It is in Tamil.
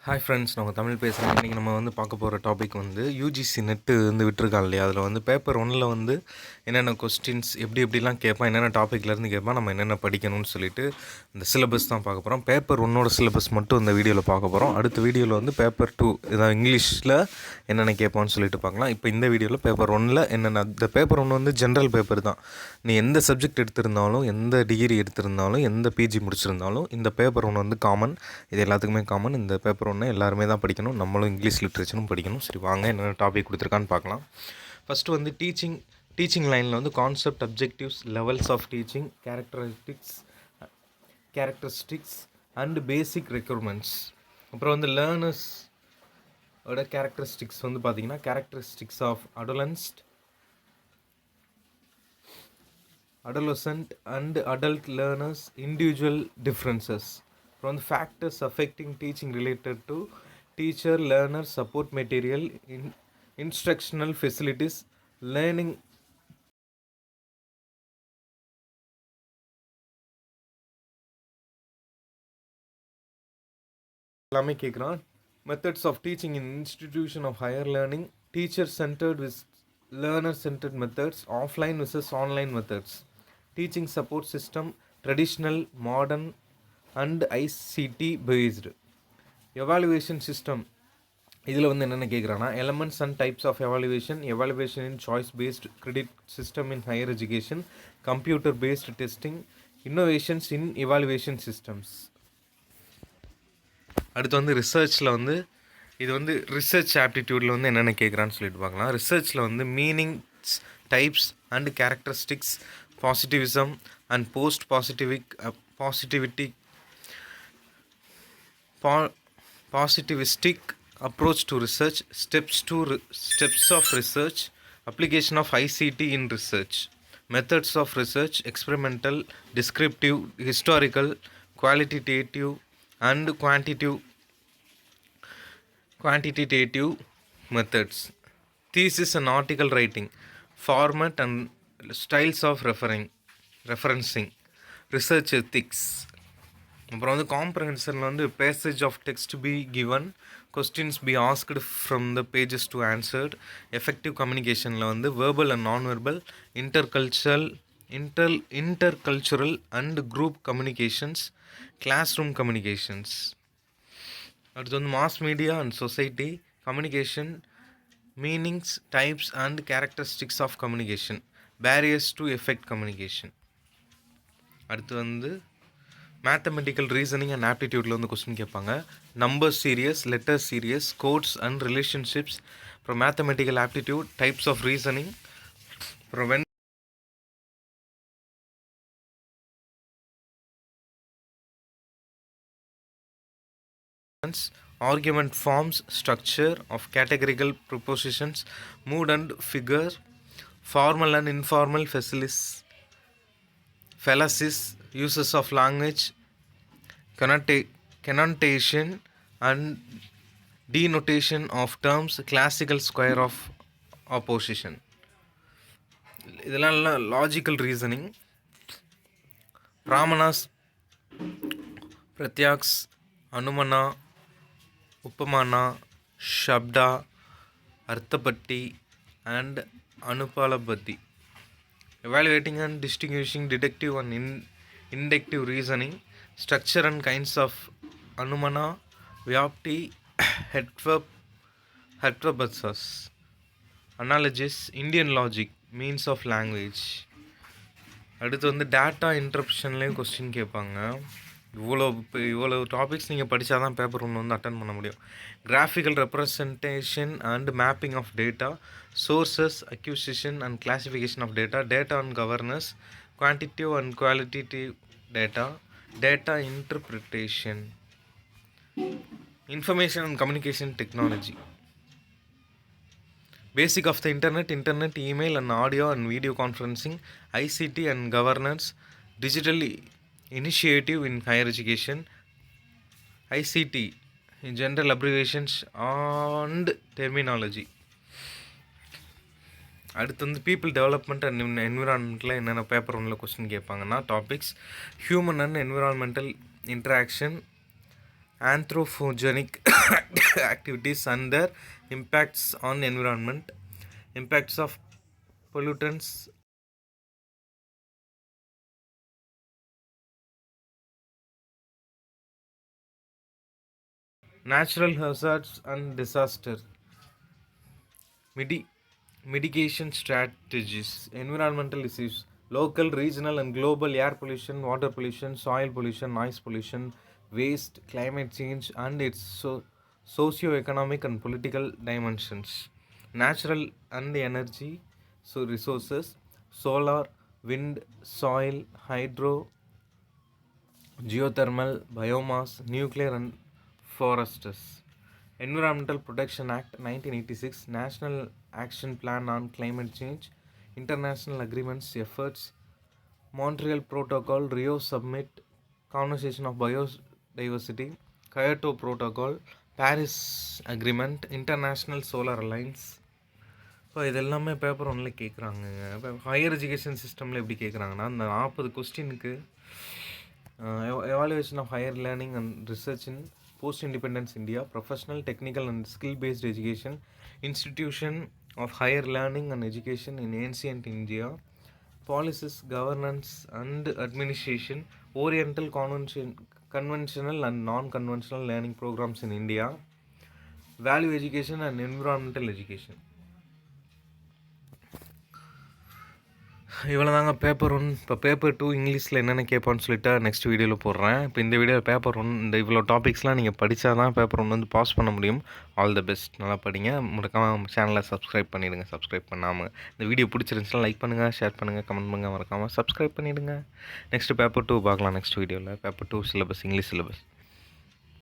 ஹாய் ஃப்ரெண்ட்ஸ், நம்ம தமிழ் பேசுகிறோம். இன்றைக்கி நம்ம பார்க்க போகிற டாபிக் யூஜிசி நெட்டு விட்டுருக்காங்க இல்லையா? அதில் பேப்பர் ஒன்றில் என்னென்ன கொஸ்டின்ஸ் எப்படிலாம் கேட்பான், என்னென்ன டாப்பிக்லேருந்து கேட்பான், நம்ம என்னென்ன படிக்கணும்னு சொல்லிட்டு இந்த சிலபஸ் தான் பார்க்க போகிறோம். பேப்பர் ஒன்னோட சிலபஸ் மட்டும் இந்த வீடியோவில் பார்க்க போகிறோம். அடுத்த வீடியோவில் பேப்பர் 2 இதான் இங்கிலீஷில் என்னென்ன கேட்பான்னு சொல்லிட்டு பார்க்கலாம். இப்போ இந்த வீடியோவில் பேப்பர் ஒன்றில் என்னென்ன, இந்த பேப்பர் ஒன்று ஜென்ரல் பேப்பர் தான். நீ எந்த சப்ஜெக்ட் எடுத்திருந்தாலும், எந்த டிகிரி எடுத்திருந்தாலும், எந்த பிஜி முடிச்சிருந்தாலும் இந்த பேப்பர் ஒன்று காமன். இது எல்லாத்துக்குமே காமன். இந்த பேப்பர் ஒன்று எல்லாருமே தான் படிக்கணும். நம்மளும் இங்கிலீஷ் லிட்ரேச்சரும் படிக்கணும். சரி, வாங்க என்னென்ன டாபிக் கொடுத்துருக்கான்னு பார்க்கலாம். ஃபஸ்ட்டு டீச்சிங் லைனில் concept, objectives, levels of teaching, characteristics and basic requirements. அப்புறம் லேர்னர்ஸ் ஓட கேரக்டரிஸ்டிக்ஸ் பார்த்தீங்கன்னா characteristics of adolescent and adult learners, individual differences. From the factors affecting teaching related to teacher learner support material, instructional facilities, learning எல்லாமே கேட்குறான். Methods of teaching in institution of higher learning, teacher centred with learner centered methods, offline versus online methods, teaching support system, traditional, modern and ICT based, evaluation system. இதில் என்னென்ன கேட்குறான்னா elements and types of evaluation in choice based credit system in higher education, computer based testing, innovations in evaluation systems. அடுத்து ரிசர்ச்சில் இது ரிசர்ச் ஆப்டிடியூடில் என்னென்ன கேட்குறான்னு சொல்லிட்டு பார்க்கலாம். ரிசர்ச்சில் meanings, types and characteristics, positivism and positivistic approach to research, steps of research, application of ICT in research, methods of research, experimental, descriptive, historical, qualitative and quantitative methods, thesis and article writing, format and styles of referencing, research ethics. அப்புறம் காம்ப்ரஹென்ஷனில் passage of text be given, questions be asked from the pages to answered, effective கம்யூனிகேஷனில் verbal and non verbal, intercultural and group communications, classroom communications. அடுத்து mass media and society communication, meanings, types and characteristics of communication, barriers to effect communication. அடுத்து மேத்தமெட்டிக்கல் ரீசனிங் அண்ட் ஆப்டிடியூடில் கொஸ்டின் கேட்பாங்க. Number series, letter series, codes and relationships. அப்புறம் mathematical aptitude, types of reasoning. அப்புறம் argument forms, structure of categorical propositions, mood and figure, formal and informal fallacies, uses of language, connotation and denotation of terms, classical square of opposition. இதெல்லாம் லாஜிக்கல் ரீசனிங். பிராமணாஸ், பிரத்யாக்ஸ், அனுமனா, உப்பமானா, ஷப்டா, அர்த்தப்பட்டி அண்ட் அனுபாலபத்தி. Evaluating and distinguishing deductive and inductive reasoning, structure and kinds of anumana, vyapti, heterobathas, analogies, Indian logic, means of language. அடுத்து டேட்டா இன்டர்ப்ஷன்லேயும் கொஸ்டின் கேட்பாங்க. இவ்வளோ டாபிக்ஸ் நீங்கள் படித்தா தான் பேப்பர் ஒன்று அட்டன் பண்ண முடியும். Graphical representation and mapping of data, sources, acquisition and classification of data and governance, quantitative and qualitative data interpretation, information and communication technology, basic of the internet, email and audio and video conferencing, ICT and governance, digital initiative in higher education, ICT, general abbreviations and terminology. அடுத்து பீப்புள் டெவலப்மெண்ட் அண்ட் என்விரான்மெண்ட்டில் என்னென்ன பேப்பர் ஒன்றில் கொஸ்டின் கேட்பாங்கன்னா topics, human and environmental interaction anthropogenic activities and their impacts on environment, impacts of pollutants, natural hazards and disaster, mitigation strategies, environmental issues, local, regional, and global air pollution, water pollution, soil pollution, noise pollution, waste, climate change, and its socio-economic and political dimensions, natural and energy resources, solar, wind, soil, hydro, geothermal, biomass, nuclear, and forests. Environmental Protection Act 1986, National Action Plan on Climate Change, International Agreements, Efforts, Montreal Protocol, Rio Summit, Conversation of Biodiversity, Kyoto Protocol, Paris Agreement, International Solar Alliance. இப்போ இது எல்லாமே பேப்பர் ஒன்றில் கேட்குறாங்க. இப்போ ஹையர் எஜுகேஷன் சிஸ்டமில் எப்படி கேட்குறாங்கன்னா, அந்த 40 கொஸ்டினுக்கு evaluation of higher learning and research in post independence India, professional, technical, and skill based education, institution of higher learning and education in ancient India, policies, governance, and administration, oriental, conventional, and non-conventional learning programs in India, value education and environmental education. இவ்வளோ தாங்க பேப்பர் 1. இப்போ பேப்பர் 2 இங்கிலீஷில் என்னென்ன கேட்பான்னு சொல்லிட்டு நெக்ஸ்ட் வீடியோவில் போடுறேன். இப்போ இந்த வீடியோவில் பேப்பர் 1 இந்த இவ்வளோ டாபிக்ஸ்லாம் நீங்கள் படித்தா தான் பேப்பர் 1 வந்து பாஸ் பண்ண முடியும். ஆல் த பெஸ்ட், நல்லா படிங்க. மறக்காமல் சேனலை சப்ஸ்கிரைப் பண்ணிவிடுங்க. சப்ஸ்கிரைப் பண்ணாமல் இந்த வீடியோ பிடிச்சிருந்துச்சுன்னா லைக் பண்ணுங்கள், ஷேர் பண்ணுங்கள், கமெண்ட் பண்ணுங்கள். மறக்காமல் சப்ஸ்கிரைப் பண்ணிவிடுங்க. நெக்ஸ்ட் பேப்பர் 2 பார்க்கலாம் நெக்ஸ்ட் வீடியோவில். Paper 2 syllabus, English syllabus.